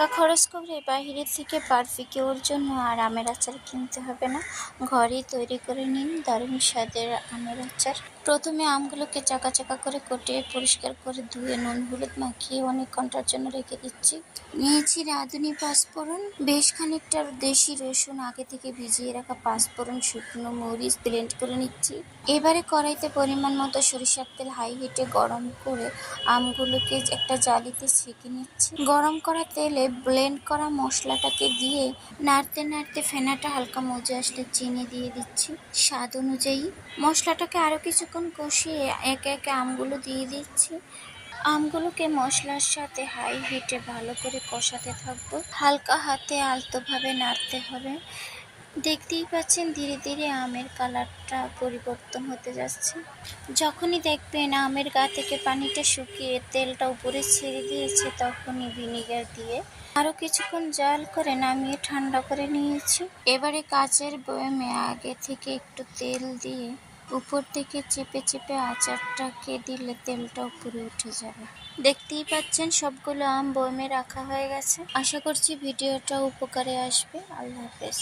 টাকা খরচ করে বাইরে থেকে বারবিকিউর জন্য আর আমের আচার কিনতে হবে না, ঘরেই তৈরি করে নিন দারুণ স্বাদের আমের আচার। প্রথমে আমগুলোকে চাকা চাকা করে কেটে পরিষ্কার করে ধুয়ে নুন হলুদ মাখিয়ে অনেক ঘন্টার জন্য রেখে দিচ্ছি। নিয়েছি রাঁধুনি পাঁচফোড়ন, বেশ খানিকটা দেশি রসুন, আগে থেকে ভিজিয়ে রাখা পাঁচফোড়ন, শুকনো মরিচ ব্লেন্ড করে নিচ্ছি। এবারে কড়াইতে পরিমাণ মতো সরিষার তেল হাই হিটে গরম করে আমগুলোকে একটা জালিতে ছেঁকে নিচ্ছি। গরম করা তেলে ব্লেন্ড করা মশলাটাকে দিয়ে নাড়তে নাড়তে ফেনাটা হালকা মজে আসলে চিনি দিয়ে দিচ্ছি স্বাদ অনুযায়ী। মশলাটাকে আরও কিছুক্ষণ কষিয়ে একে একে আমগুলো দিয়ে দিচ্ছি। আমগুলোকে মশলার সাথে হাই হিটে ভালো করে কষাতে থাকবো, হালকা হাতে আলতোভাবে নাড়তে হবে। দেখতেই পাচ্ছেন ধীরে ধীরে আমের কালারটা পরিবর্তন হতে যাচ্ছে। যখনই দেখবেন আমের গা থেকে পানিটা শুকিয়ে তেলটা উপরে ছেড়ে দিয়েছে, তখনই ভিনেগার দিয়ে আরও কিছুক্ষণ জাল করে নামিয়ে ঠান্ডা করে নিয়েছি। এবারে কাচের বয়ামে আগে থেকে একটু তেল দিয়ে উপর থেকে চেপে চেপে আচারটাকে দিলে তেলটা উপরে উঠে যাবে। দেখতেই পাচ্ছেন সবগুলো আম বয়ামে রাখা হয়ে গেছে। আশা করছি ভিডিওটা উপকারে আসবে। আল্লাহ হাফেজ।